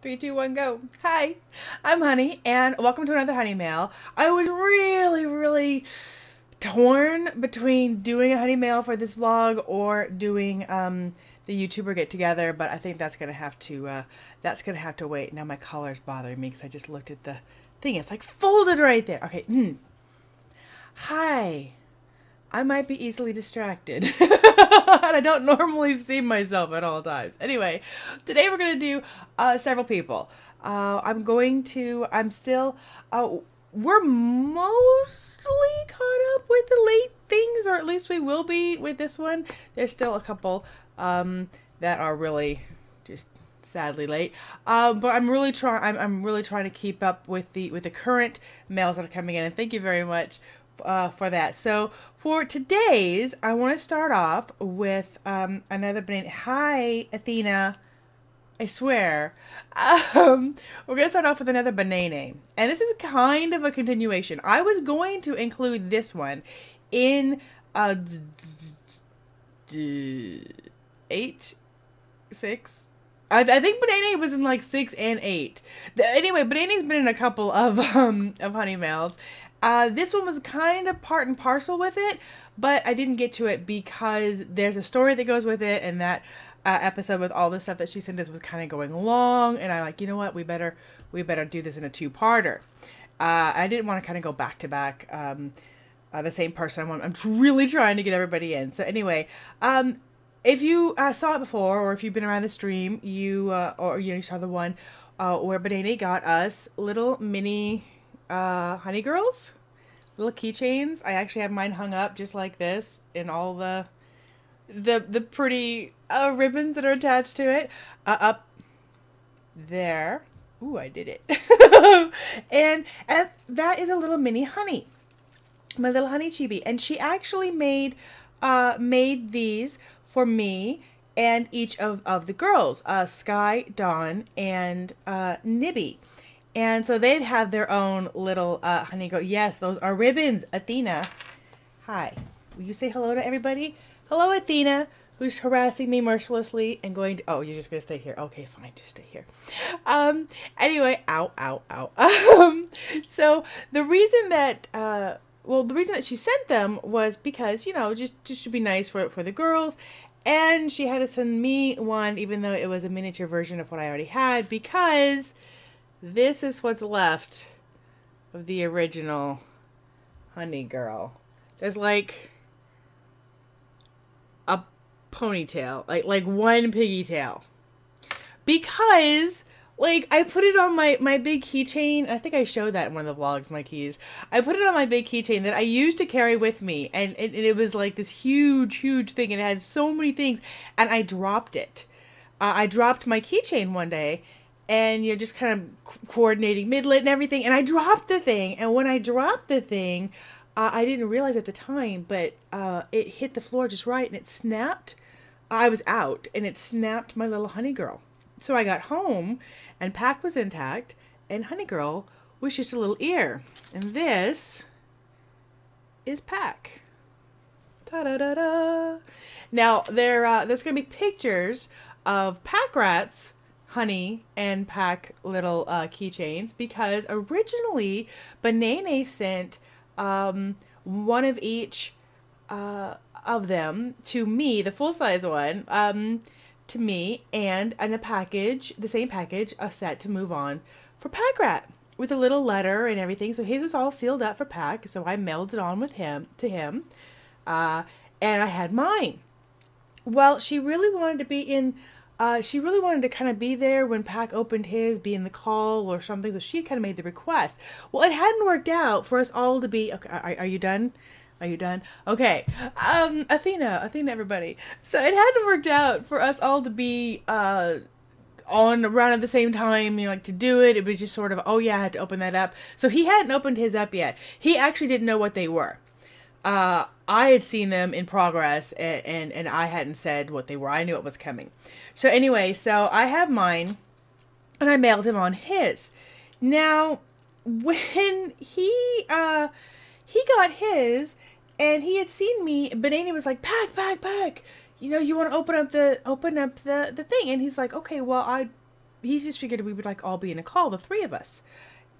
3, 2, 1, go. Hi, I'm Honey, and welcome to another Honey Mail. I was really torn between doing a Honey Mail for this vlog or doing the YouTuber get together, but I think that's gonna have to wait. Now my collar's bothering me because I just looked at the thing. It's like folded right there. Okay. Hi. I might be easily distracted. And I don't normally see myself at all times. Anyway, today we're going to do several people. We're mostly caught up with the late things, or at least we will be with this one. There's still a couple that are really just sadly late. But I'm really trying to keep up with the current mails that are coming in, and thank you very much for that. So for today's, I want to start off with another Banaynay. Hi, Athena. I swear. We're going to start off with another Banaynay. And this is kind of a continuation. I was going to include this one in 8, 6. I think Banaynay was in like 6 and 8. Anyway, Banaynay's been in a couple of Honey Mails. This one was kind of part and parcel with it, but I didn't get to it because there's a story that goes with it, and that episode with all the stuff that she sent us was kind of going long, and I'm like, you know what, we better do this in a two-parter. I didn't want to kind of go back to back the same person. I'm really trying to get everybody in. So anyway, if you saw it before, or if you've been around the stream, you saw the one where Banaynay got us little mini honey girls, little keychains. I actually have mine hung up just like this in all the pretty ribbons that are attached to it up there. Ooh, I did it. and that is a little mini honey, my little honey chibi, and she actually made these for me and each of the girls, Sky, Dawn, and Nibby. And so they have their own little honey girl. Yes, those are ribbons. Athena, hi. Will you say hello to everybody? Hello, Athena, who's harassing me mercilessly and going to... Oh, you're just going to stay here. Okay, fine. Just stay here. Anyway, ow. So the reason that... the reason that she sent them was because, just should be nice for the girls. And she had to send me one, even though it was a miniature version of what I already had, because... this is what's left of the original Honey Girl. There's like a ponytail, like one piggy tail. Because like I put it on my big keychain. I think I showed that in one of the vlogs, my keys. I put it on my big keychain that I used to carry with me, and it was like this huge thing, and it had so many things, and I dropped it. I dropped my keychain one day, and you're just kind of coordinating midlet and everything, and I dropped the thing. And when I dropped the thing, I didn't realize at the time, but it hit the floor just right, and it snapped. I was out, and it snapped my little Honey Girl. So I got home, and Pack was intact, and Honey Girl was just a little ear. And this is Pack. Ta-da-da-da! Now, there's going to be pictures of Pack Rats, Honey, and Pack little keychains, because originally Banaynay sent one of each of them to me, the full-size one, to me, and in a package, the same package, a set to move on for Pack Rat, with a little letter and everything. So his was all sealed up for Pack, so I mailed it on to him, and I had mine. Well, she really wanted to be in... she really wanted to kind of be there when Pack opened his, be in the call or something, so she kind of made the request. Well, it hadn't worked out for us all to be... Okay, are you done? Are you done? Okay. Athena, everybody. So it hadn't worked out for us all to be on around at the same time, like to do it. It was just sort of, oh yeah, I had to open that up. So he hadn't opened his up yet. He actually didn't know what they were. I had seen them in progress, and I hadn't said what they were. I knew it was coming. So anyway, so I have mine, and I mailed him on his. Now, when he got his, and he had seen me, Banaynay was like, Pack, you want to open up the thing. And he's like, okay, well, he just figured we would like all be in a call, the three of us.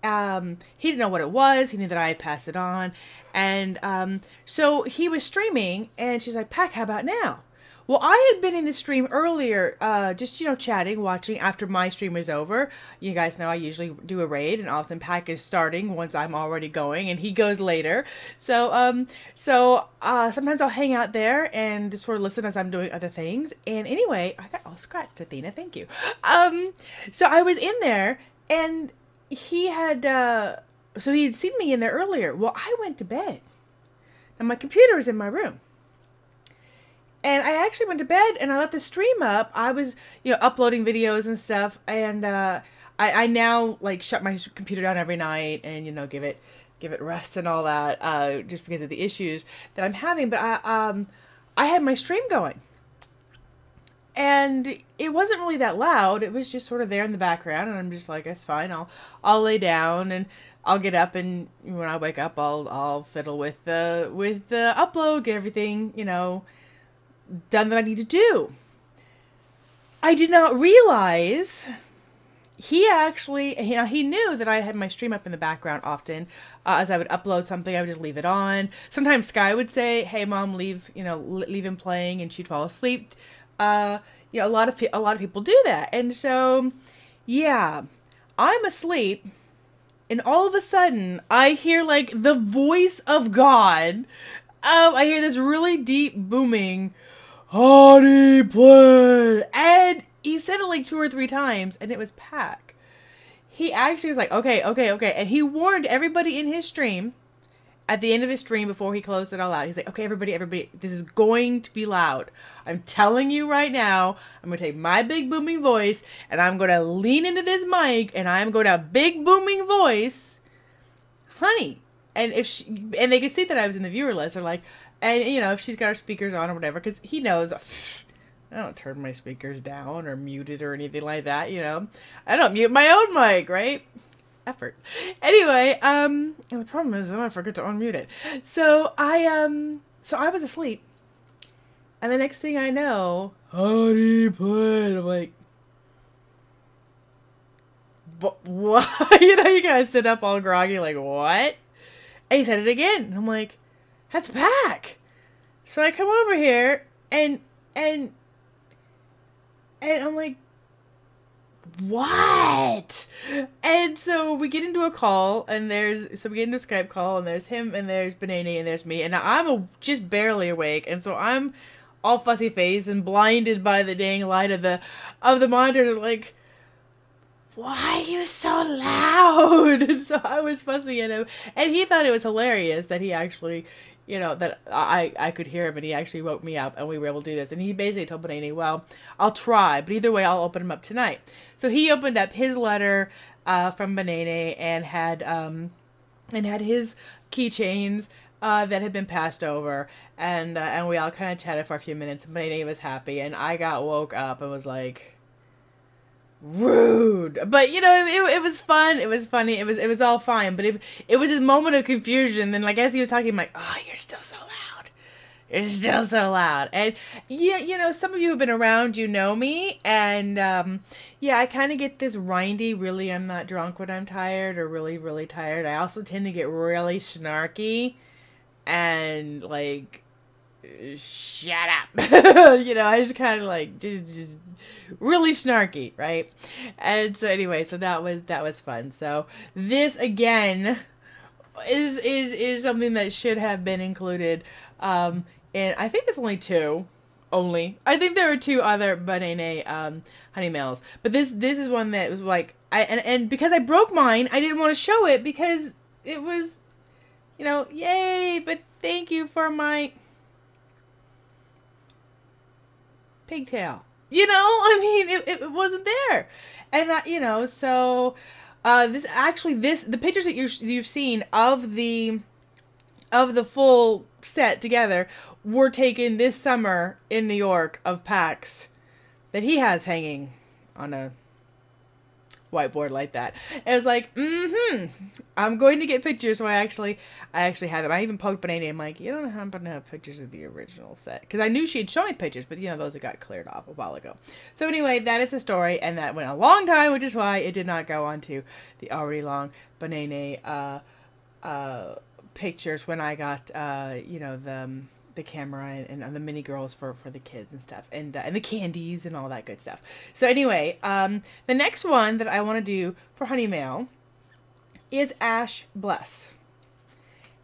He didn't know what it was. He knew that I had passed it on. And so he was streaming, and she's like, Pack, how about now? Well, I had been in the stream earlier, just, chatting, watching after my stream was over. You guys know I usually do a raid, and often Pack is starting once I'm already going, and he goes later. So sometimes I'll hang out there and just sort of listen as I'm doing other things. And anyway, I got all scratched, Athena, thank you. So I was in there, and he had, so he had seen me in there earlier. Well, I went to bed, and my computer was in my room. And I actually went to bed and I let the stream up. I was, uploading videos and stuff. And I now like shut my computer down every night and, give it rest and all that, just because of the issues that I'm having. But I had my stream going. And it wasn't really that loud. It was just sort of there in the background. And I'm just like, that's fine. I'll lay down and I'll get up, and when I wake up, I'll fiddle with the upload, get everything, done that I need to do. I did not realize he actually, he knew that I had my stream up in the background often. As I would upload something, I would just leave it on. Sometimes Sky would say, "Hey, Mom, leave him playing," and she'd fall asleep. A lot of people do that, and so yeah, I'm asleep, and all of a sudden I hear like the voice of God. I hear this really deep booming, Honney, play! And he said it like 2 or 3 times, and it was Pack. He actually was like, okay. And he warned everybody in his stream, at the end of his stream, before he closed it all out. He's like, okay, everybody, this is going to be loud. I'm telling you right now, I'm going to take my big booming voice, and I'm going to lean into this mic, and I'm going to big booming voice, Honney. And and they could see that I was in the viewer list. They're like, and if she's got her speakers on or whatever, because he knows I don't turn my speakers down or mute it or anything like that. I don't mute my own mic, right? Effort. Anyway, and the problem is I forget to unmute it. So I was asleep, and the next thing I know, Honney, play. I'm like, what? You guys sit up all groggy, like, what? And he said it again. And I'm like, that's Pack. So I come over here and I'm like, what? And so we get into a call, and we get into a Skype call, and there's him, and there's Banaynay, and there's me, and I'm just barely awake, and so I'm all fussy faced and blinded by the dang light of the monitor, like, why are you so loud? And so I was fussing at him, and he thought it was hilarious that he actually, that I could hear him, and he actually woke me up, and we were able to do this. And he basically told Banaynay, well, I'll try, but either way, I'll open him up tonight. So he opened up his letter from Banaynay and had his keychains that had been passed over, and we all kind of chatted for a few minutes, and Banaynay was happy, and I woke up and was like, rude. But it was fun, it was funny, it was all fine, but it was this moment of confusion. Then, like, as he was talking, I'm like, oh, you're still so loud, and yeah, some of you have been around, me, and I kind of get this rindy, really, I'm not drunk when I'm tired, or really, really tired. I also tend to get really snarky and like, shut up. I just kind of like just really snarky, right? And so anyway, so that was fun. So this again is something that should have been included, and I think there's only 2. I think there are 2 other Banaynay honey mails, but this is one that was like, and because I broke mine, I didn't want to show it because it was, yay, but thank you for my pigtail. It wasn't there. And, so, the pictures that you've seen of the full set together were taken this summer in New York of Pack's that he has hanging on a whiteboard like that. And it was like, I'm going to get pictures. So I actually had them. I even poked Banaynay. I'm like, you don't happen to have pictures of the original set? Because I knew she had shown me pictures, but those that got cleared off a while ago. So anyway, that is the story, and that went a long time, which is why it did not go on to the already long Banaynay pictures when I got the camera and the mini girls for the kids and stuff, and the candies and all that good stuff. So anyway, the next one that I want to do for Honney Mail is Ashbless.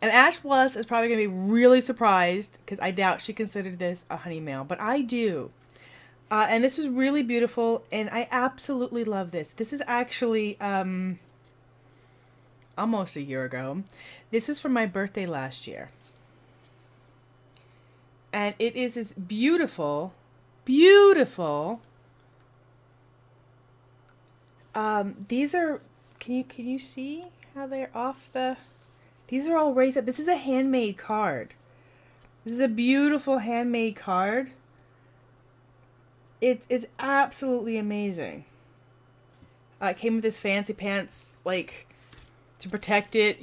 And Ashbless is probably going to be really surprised because I doubt she considered this a Honney Mail, but I do. And this was really beautiful, and I absolutely love this. This is actually almost a year ago. This was for my birthday last year. And it is this beautiful, beautiful. These are, can you see how they're off the, these are all raised up. This is a handmade card. This is a beautiful handmade card. It's absolutely amazing. It came with this fancy pants, like, to protect it,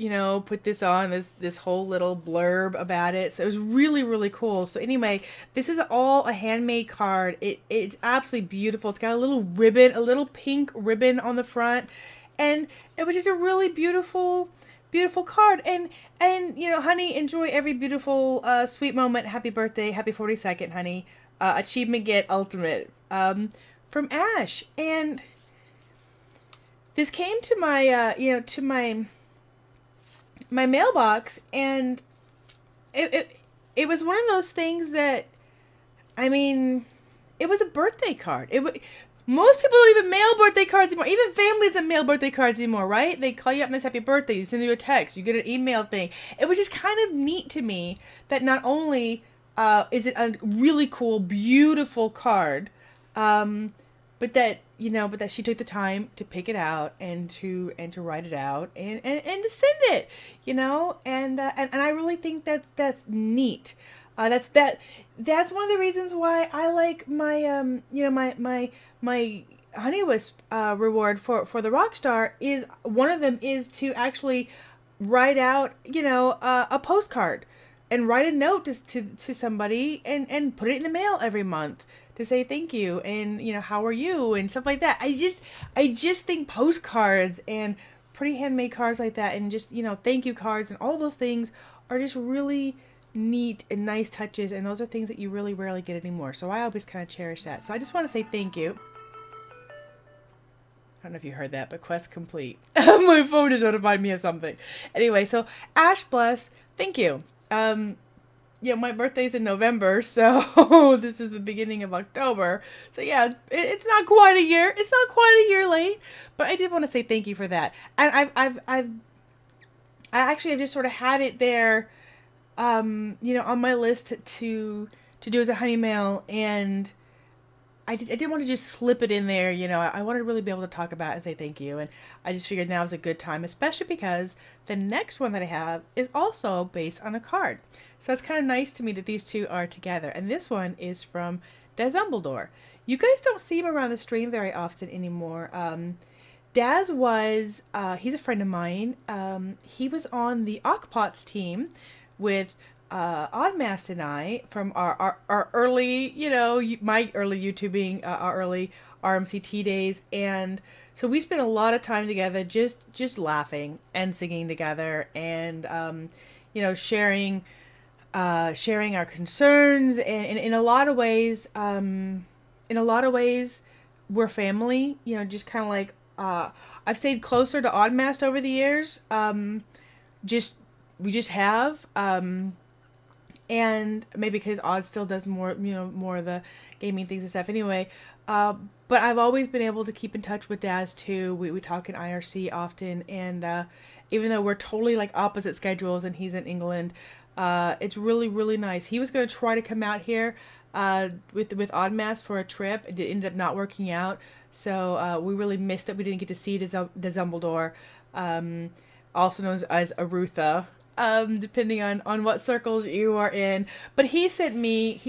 put this on, this whole little blurb about it. So it was really, really cool. So anyway, this is all a handmade card. It's absolutely beautiful. It's got a little ribbon, a little pink ribbon on the front. And it was just a really beautiful, beautiful card. And honey, enjoy every beautiful, sweet moment. Happy birthday. Happy 42nd, honey. Achievement get ultimate. From Ash. And this came to my, my mailbox, and it was one of those things that, I mean, it was a birthday card. Most people don't even mail birthday cards anymore. Even families don't mail birthday cards anymore, right? They call you up and say happy birthday. You send you a text. You get an email thing. It was just kind of neat to me that not only is it a really cool, beautiful card, but that she took the time to pick it out and to write it out and to send it, and I really think that's neat. That's one of the reasons why I like my my Honney Wisp reward for the Rockstar is one of them is to actually write out a postcard and write a note to somebody and put it in the mail every month to say thank you and how are you and stuff like that. I just think postcards and pretty handmade cards like that and just thank you cards and all those things are just really neat and nice touches, and those are things that you really rarely get anymore. So I always kind of cherish that. So I just want to say thank you. I don't know if you heard that, but quest complete. My phone has notified me of something. Anyway, so Ashbless, thank you. My birthday's in November, so this is the beginning of October. So yeah, it's not quite a year. It's not quite a year late, but I did want to say thank you for that. And I actually have just sort of had it there, on my list to do as a Honney Mail, and I didn't want to just slip it in there. I wanted to really be able to talk about it and say thank you, and I just figured now is a good time, especially because the next one that I have is also based on a card. So it's kind of nice to me that these two are together. And this one is from Dazumbledor. You guys don't see him around the stream very often anymore. Daz was, he's a friend of mine. He was on the Ockpots team with Oddmass and I from our early, my early YouTubing, our early RMCT days. And so we spent a lot of time together just laughing and singing together and, sharing our concerns, and in a lot of ways, we're family, just kind of like, I've stayed closer to Oddmass over the years. We just have, and maybe because Odd still does more, more of the gaming things and stuff anyway. But I've always been able to keep in touch with Daz too. We talk in IRC often, and even though we're totally like opposite schedules and he's in England, it's really, really nice. He was going to try to come out here with Oddmass for a trip. It ended up not working out, so we really missed that we didn't get to see Dazumbledor, also known as Arutha, depending on what circles you are in. But he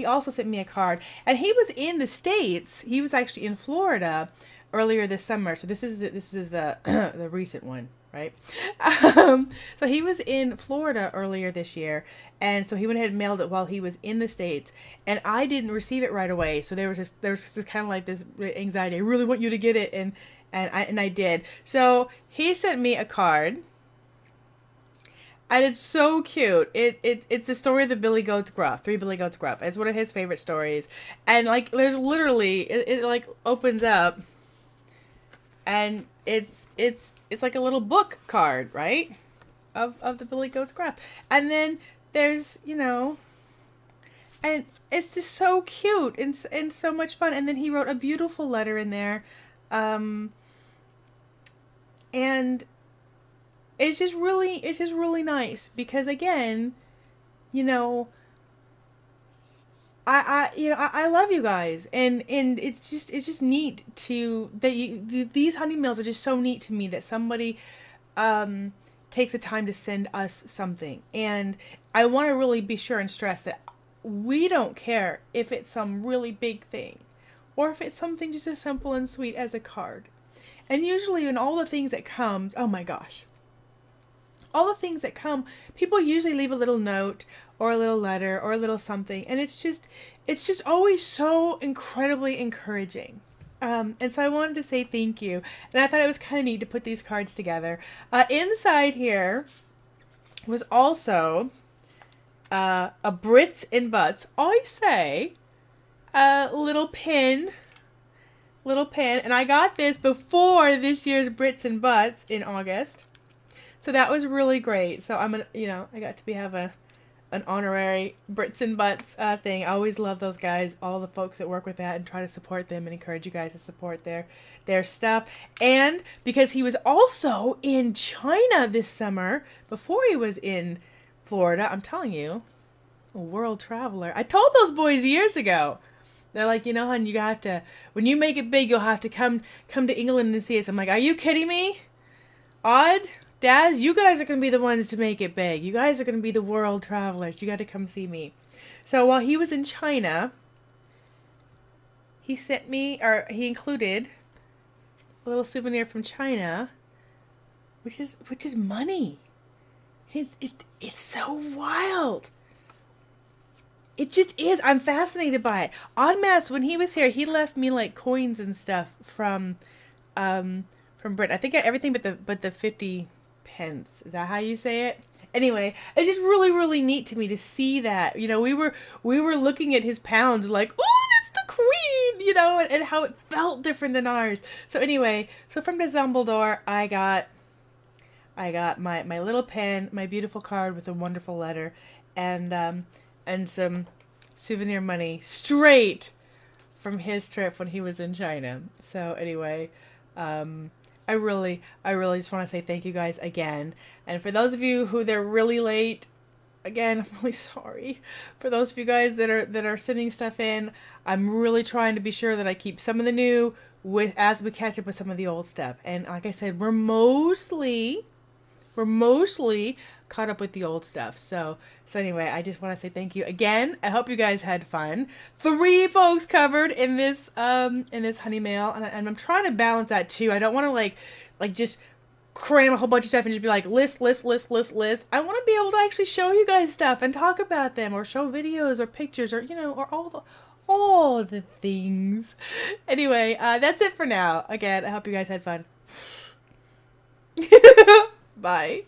also sent me a card, and he was in the States. He was actually in Florida earlier this summer. So this is the the recent one, right? So he was in Florida earlier this year, and so he went ahead and mailed it while he was in the States, and I didn't receive it right away. So there was just kind of like this anxiety. I really want you to get it, and I did. So he sent me a card. And it's so cute. It's the story of the Billy Goat's Gruff. 3 Billy Goat's Gruff. It's one of his favorite stories. And like there's literally it like opens up, and it's like a little book card, right? Of the Billy Goat's Gruff. And then there's, you know, and it's just so cute and so much fun. And then he wrote a beautiful letter in there. And it's just really nice because, again, you know, I love you guys, and it's just neat that these honey mails are just so neat to me that somebody takes the time to send us something. And I want to really be sure and stress that we don't care if it's some really big thing or if it's something just as simple and sweet as a card. And usually in all the things that comes, oh my gosh, all the things that come, people usually leave a little note or a little letter or a little something, and it's just always so incredibly encouraging. And so I wanted to say thank you, and I thought it was kind of neat to put these cards together. Inside here was also a Brits and Butts, I say, little pin, and I got this before this year's Brits and Butts in August. So that was really great. So I'm gonna, you know, I got to have an honorary Brits and Butts thing. I always love those guys, all the folks that work with that, and try to support them and encourage you guys to support their stuff. And because he was also in China this summer before he was in Florida, I'm telling you, a world traveler. I told those boys years ago. They're like, you know, hon, you have to, when you make it big, you'll have to come to England and see us. I'm like, are you kidding me? Odd? Daz, you guys are going to be the ones to make it big. You guys are going to be the world travelers. You got to come see me. So while he was in China, he sent me, or he included a little souvenir from China, which is money. It's so wild. It just is. I'm fascinated by it. Odd Mass, when he was here, he left me like coins and stuff from Britain. I think everything but the 50 pence. Is that how you say it? Anyway, it's just really neat to me to see that. You know, we were looking at his pounds like, oh, that's the queen, you know, and how it felt different than ours. So anyway, so from Dazumbledor, I got my little pen, my beautiful card with a wonderful letter, and some souvenir money straight from his trip when he was in China. So anyway, I really just want to say thank you guys again. And for those of you who they're really late, again, I'm really sorry. For those of you guys that are sending stuff in, I'm really trying to be sure that I keep some of the new as we catch up with some of the old stuff. And like I said, we're mostly caught up with the old stuff. So anyway, I just want to say thank you again. I hope you guys had fun. 3 folks covered in this honey mail, and I'm trying to balance that too. I don't want to like just cram a whole bunch of stuff and just be like list. I want to be able to actually show you guys stuff and talk about them, or show videos or pictures, or you know, or all the things. Anyway, that's it for now. Again, I hope you guys had fun. Bye.